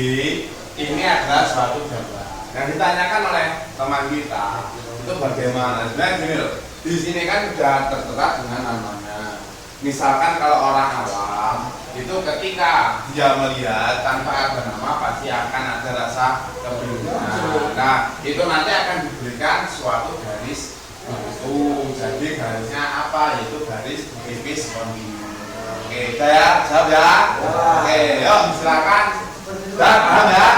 ini adalah suatu gambar yang ditanyakan oleh teman kita itu bagaimana? Sebenarnya gini loh, di sini kan sudah tertera dengan namanya. Misalkan kalau orang awam itu ketika dia melihat tanpa ada nama pasti akan ada rasa kebingungan. Nah, itu nanti akan diberikan suatu garis itu. Jadi garisnya apa? Yaitu garis tipis kontinu. Oke, saya jawab ya. Oke, yuk silakan. Sudah paham ya?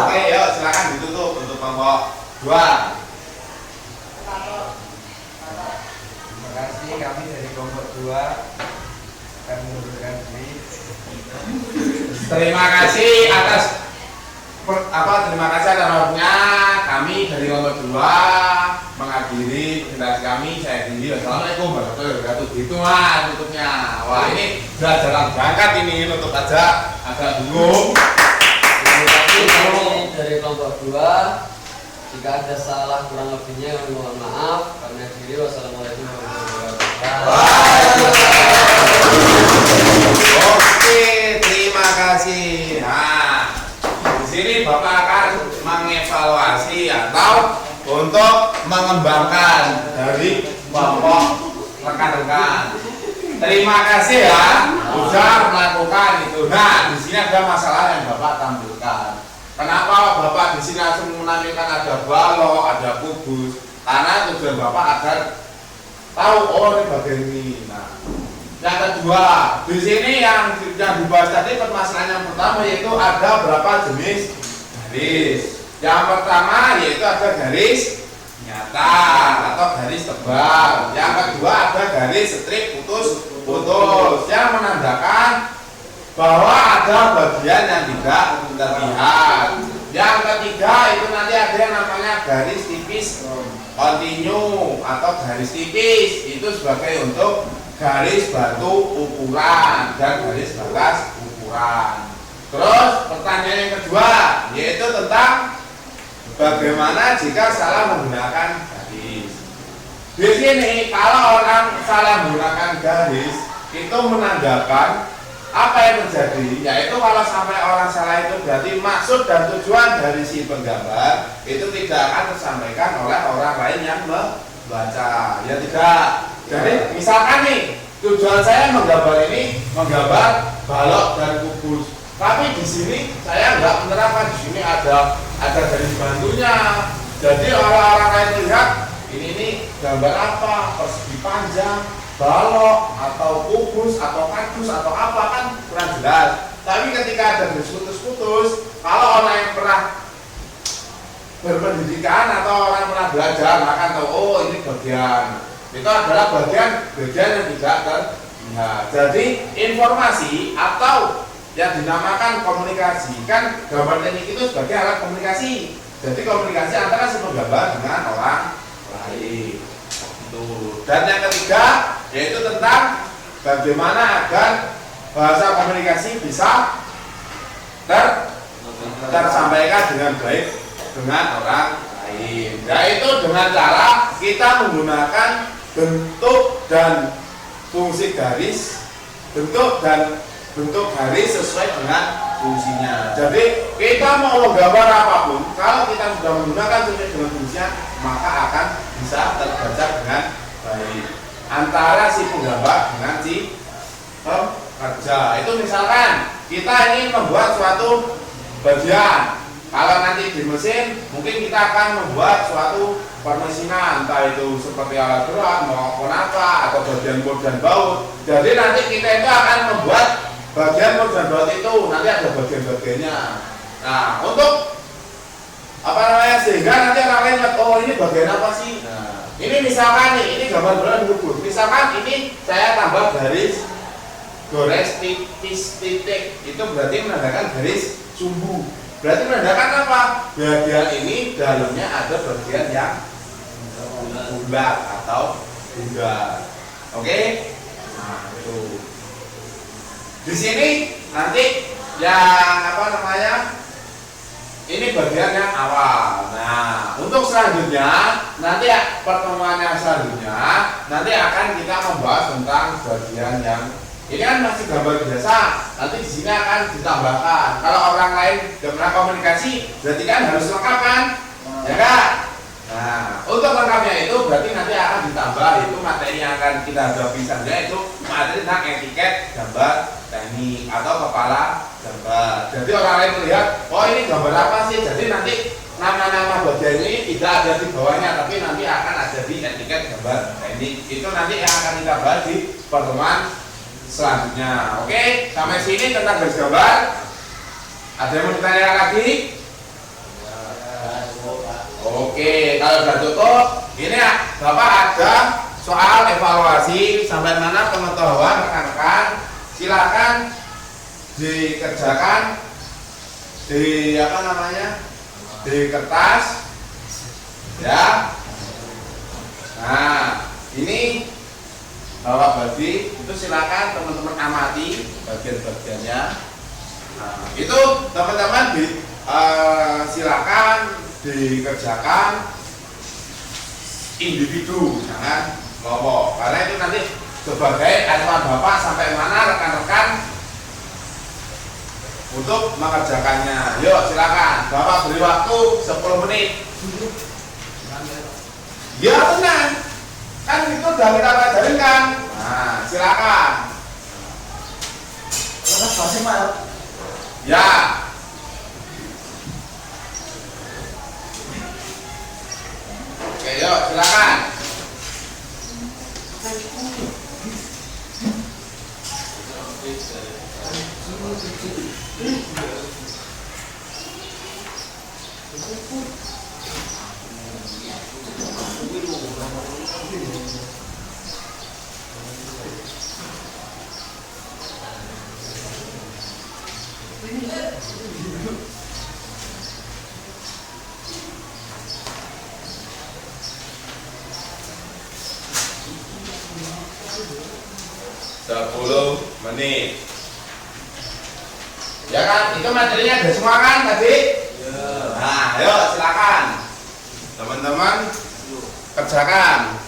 Oke, yuk silakan ditutup untuk kelompok 2. Terima kasih, kami dari kelompok 2 akan mengundurkan diri. Terima kasih atas terima kasih atas waktunya. Kami dari kelompok 2 mengakhiri presentasi kami. Saya diri. Assalamualaikum warahmatullahi wabarakatuh. Gitu mas tutupnya. Wah ini sudah jalan berangkat ini, tutup aja agak bingung. Terima kasih kami dari kelompok 2. Jika ada salah kurang lebihnya kami mohon maaf. Kami akhiri. Wassalamualaikum warahmatullahi wabarakatuh. Oke, terima kasih. Nah, di sini Bapak akan mengevaluasi atau untuk mengembangkan dari kelompok rekan-rekan. Terima kasih ya, sudah melakukan itu. Nah, di sini ada masalah yang Bapak tampilkan. Kenapa Bapak di sini langsung menampilkan ada balok, ada kubus? Karena tujuan Bapak agar tahu ini bagian ini. Nah, yang kedua, di sini yang dibahas tadi permasalahan yang pertama yaitu ada berapa jenis garis. Yang pertama yaitu ada garis nyata atau garis tebal. Yang kedua ada garis strip putus yang menandakan bahwa ada bagian yang tidak terlihat. Yang ketiga itu nanti ada yang namanya garis tipis kontinu atau garis tipis, itu sebagai untuk garis batu ukuran dan garis batas ukuran. Terus pertanyaan yang kedua yaitu tentang bagaimana jika salah menggunakan garis. Di sini kalau orang salah menggunakan garis itu menandakan apa yang terjadi, yaitu kalau sampai orang salah itu berarti maksud dan tujuan dari si penggambar itu tidak akan tersampaikan oleh orang lain yang membaca. Ya tidak. Jadi misalkan nih tujuan saya menggambar ini menggambar balok dan kubus, tapi di sini saya nggak menerapkan. Di sini ada garis bantunya. Jadi orang-orang lain lihat ini gambar apa, persegi panjang, balok atau kubus atau kardus atau apa kan kurang jelas. Tapi ketika ada garis putus-putus, kalau orang yang pernah berpendidikan atau orang pernah belajar akan tahu oh ini bagian itu adalah bagian yang tidak terlihat. Jadi informasi atau yang dinamakan komunikasi, kan gambar teknik itu sebagai alat komunikasi. Jadi komunikasi antara si penggambar dengan orang lain. Dan yang ketiga yaitu tentang bagaimana agar bahasa komunikasi bisa tersampaikan dengan baik dengan orang lain. Yaitu dengan cara kita menggunakan bentuk dan fungsi garis, bentuk garis sesuai dengan fungsinya. Jadi kita mau menggambar apapun, kalau kita sudah menggunakan sesuai dengan fungsinya, maka akan bisa terbaca dengan baik antara si penggambar dengan si pekerja. Itu misalkan kita ingin membuat suatu bagian, kalau nanti di mesin mungkin kita akan membuat suatu permesinan, entah itu seperti alat berat maupun apa atau bagian bor dan baut. Jadi nanti kita itu akan membuat bagian bor dan baut itu nanti ada bagian-bagiannya. Nah, untuk sehingga nanti orang lain lihat oh ini bagian apa sih? Nah, ini misalkan nih, ini gambar bulan kubus. Misalkan ini saya tambah garis gores tipis titik, itu berarti menandakan garis sumbu. Berarti menandakan apa? Bagian ini dalamnya ada bagian yang bulat atau bundar. Oke? Nah, itu. Di sini nanti yang ini bagian yang awal. Nah, untuk selanjutnya nanti pertemuan yang selanjutnya nanti akan kita membahas tentang bagian yang ini kan masih gambar biasa. Nanti di sini akan ditambahkan. Kalau orang lain tidak pernah komunikasi, berarti kan harus lengkap kan? Ya kan? Nah, untuk lengkapnya itu berarti nanti akan ditambah itu materi yang akan kita hadapi saja itu materi tentang etiket gambar teknik atau kepala gambar. Jadi orang lain melihat, oh ini gambar apa sih? Jadi nanti nama-nama bagian ini tidak ada di bawahnya, tapi nanti akan ada di etiket gambar teknik. Itu nanti yang akan kita bahas di pertemuan selanjutnya. Oke, sampai sini tentang garis gambar. Ada yang mau ditanya lagi? Oke, kalau sudah cukup, ini ya, Bapak ada soal evaluasi sampai mana pengetahuan rekan-rekan. Silakan dikerjakan di apa namanya, di kertas, ya. Nah, ini Bapak bagi itu silakan teman-teman amati bagian-bagiannya. Nah, itu teman-teman silakan dikerjakan individu, jangan kelompok, karena itu nanti sebagai acuan Bapak sampai mana rekan-rekan untuk mengerjakannya. Yuk silakan, Bapak beri waktu 10 menit. Ya tenang, kan itu udah kita pelajarin kan. Nah silakan. Terus masih mal. Ya. Oke, yuk silakan. Sepuluh menit. Ya kan, itu materinya ada semua kan tadi? Ya. Nah, ayo silakan. Teman-teman kerjakan.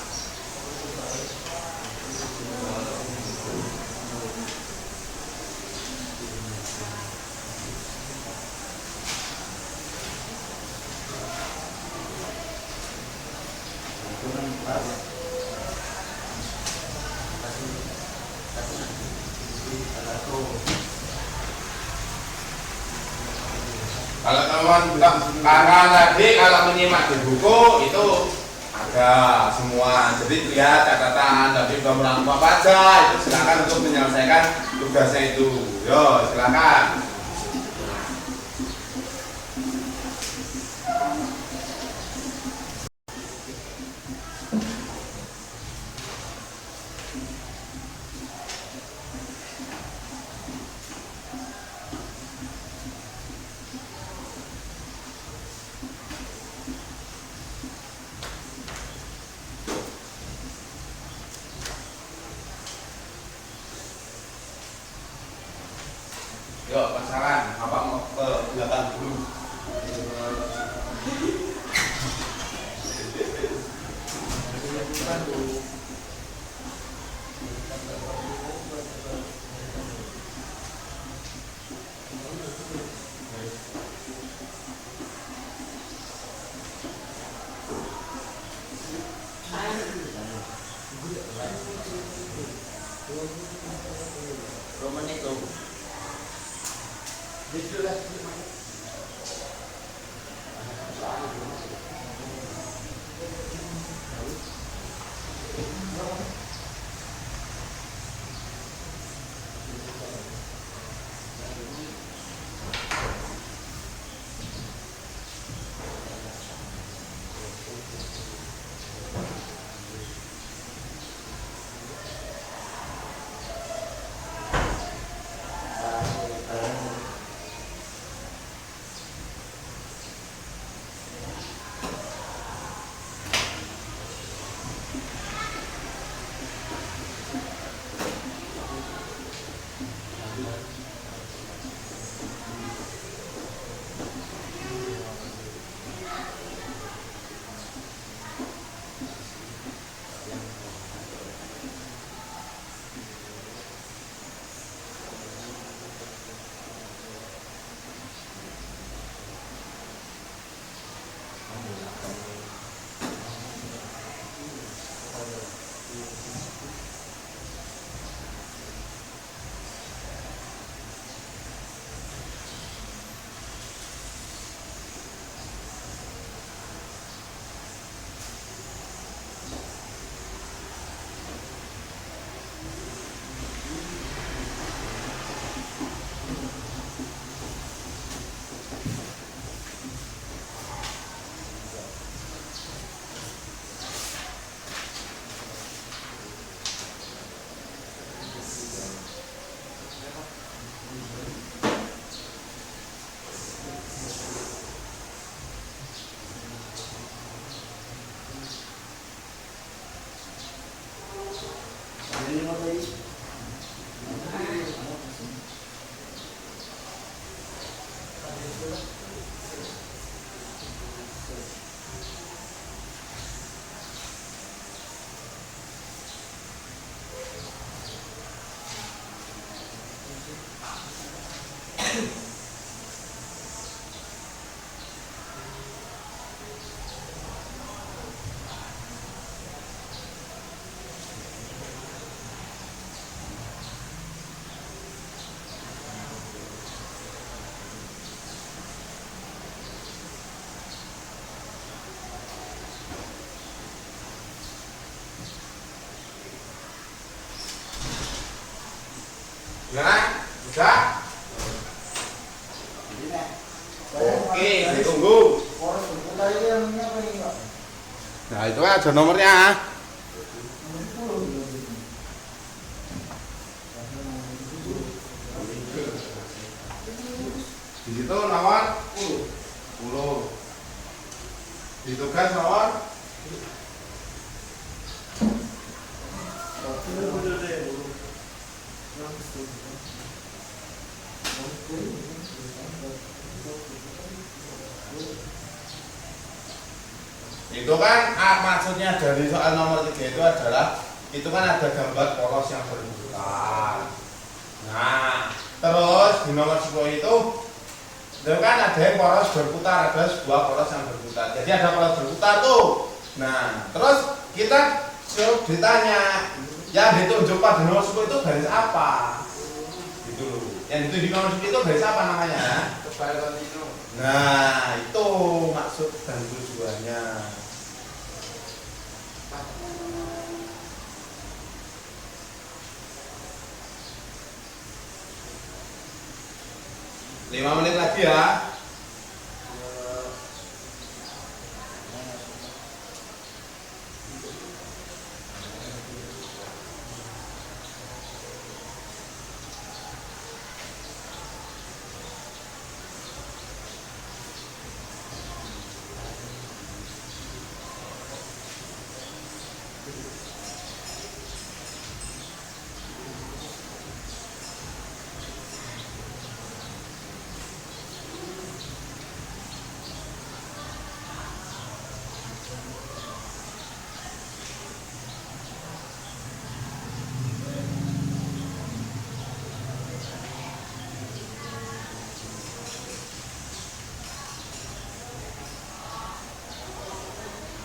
Kalau teman bilang karena tadi kalau menyimak di buku itu ada semua, jadi lihat catatan tapi belum melakukan apa aja, itu silakan untuk menyelesaikan tugasnya itu. Yo silakan. Yuk, pasaran, apa mau ke belakang dulu? Nah, udah. Oke, ditunggu. Poros berputar ini yang ini apa ini Pak? Nah, itu aja nomornya. Di situ nomor 10. Ditugas nomor itu kan maksudnya dari soal nomor 3 itu adalah itu kan ada gambar poros yang berputar. Nah, terus di nomor 10 itu kan ada yang poros berputar, ada sebuah poros yang berputar. Jadi ada poros berputar tuh. Nah, terus kita ditanya, yang ditunjuk pada nomor 10 itu garis apa? Gitu loh. Yang ditunjuk di nomor 10 itu garis apa namanya? Kebal kontinu. Nah, itu maksud dan tujuannya. Lima menit lagi ya.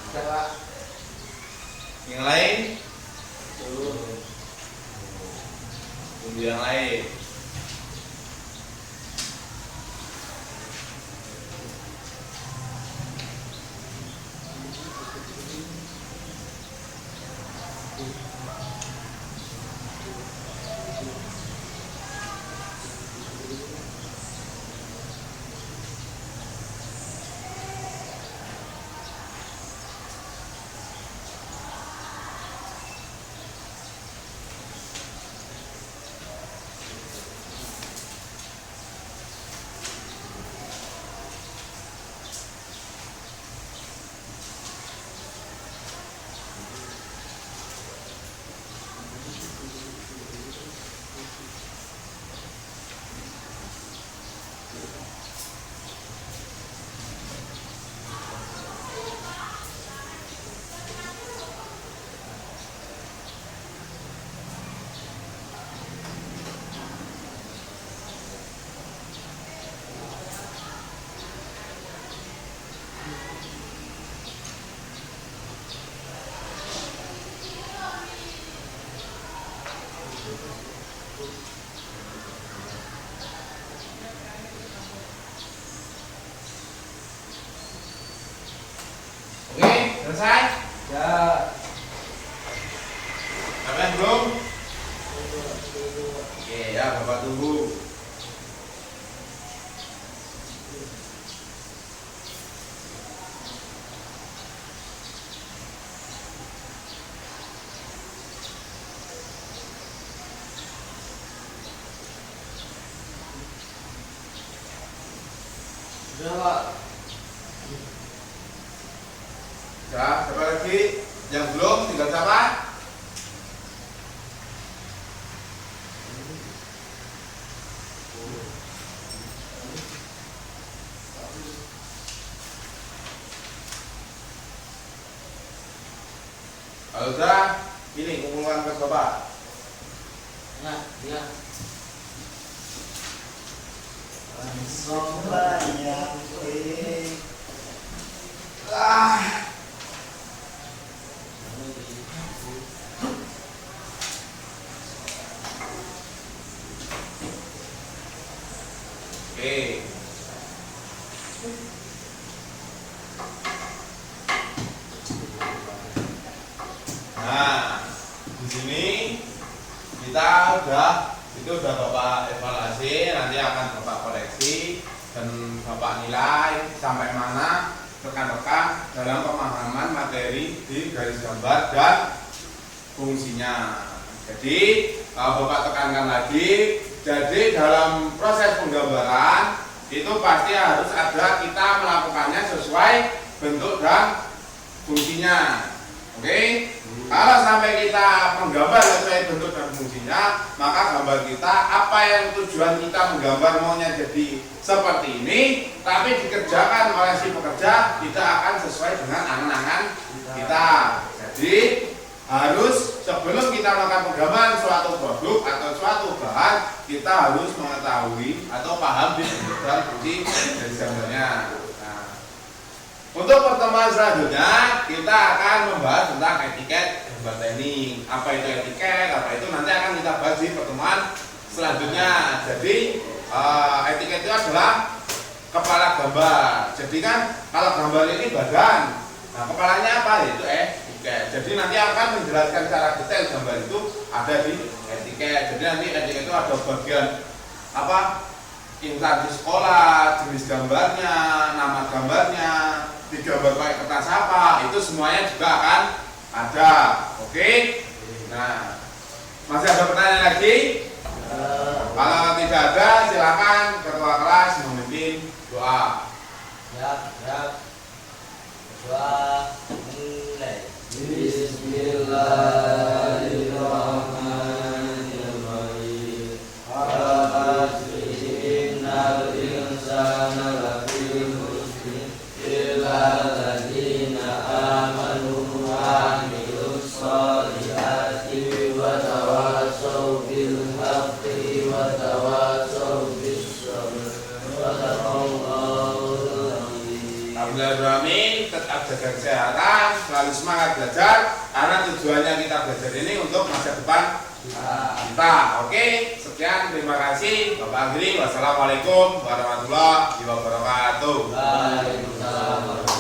Coba. Yang lain? Tunggu yang lain. Oke, selesai? Ya. Sampai belum? Oke ya, Bapak tunggu. Sudah Pak. Ya, siapa lagi? Yang belum tinggal siapa? Kalau sudah, ini kumpulkan ke Bapak. Nah, ya. Oke. Nah, di sini kita udah Itu udah Bapak evaluasi, nanti akan Bapak koreksi dan Bapak nilai sampai mana rekan-rekan dalam pemahaman materi di garis gambar dan fungsinya. Jadi Bapak tekankan lagi, jadi dalam proses penggambaran itu pasti harus ada kita melakukannya sesuai bentuk dan fungsinya. Oke? Kalau sampai kita menggambar sesuai bentuk dan fungsinya, maka gambar kita apa yang tujuan kita menggambar maunya jadi seperti ini, tapi dikerjakan oleh si pekerja tidak akan sesuai dengan angan-angan kita. Jadi harus sebelum kita melakukan penggambaran suatu produk atau suatu bahan, kita harus mengetahui atau paham di bentuk dan fungsi dari gambarnya. Nah, untuk pertemuan selanjutnya kita akan membahas tentang etiket gambar teknik. Apa itu etiket? Apa itu nanti akan kita bahas di pertemuan selanjutnya. Jadi etiket itu adalah kepala gambar. Jadi kan kalau gambar ini badan, nah kepalanya apa? Yaitu etiket. Jadi nanti akan menjelaskan secara detail gambar itu ada di etiket. Jadi nanti etiket itu ada bagian apa? Instansi sekolah, jenis gambarnya, nama gambarnya, digambar pakai kertas apa, itu semuanya juga akan ada. Oke? Nah, masih ada pertanyaan lagi? Kalau tidak ada, silakan ketua kelas memimpin doa. Doa mulai. Bismillahirrahmanirrahim. Innal insana lafi khusr illa alladziina aamanu wa 'amilus shalihati wa tawassaw bil haqqi wa tawassaw bis sabr. Sadaqallahul azim. Alhamdulillah, tetap jaga kesehatan, selalu semangat belajar karena tujuannya kita belajar ini untuk masa depan kita. Oke, sekian, terima kasih Bapak Agri. Wassalamualaikum warahmatullahi wabarakatuh. Waalaikumsalam.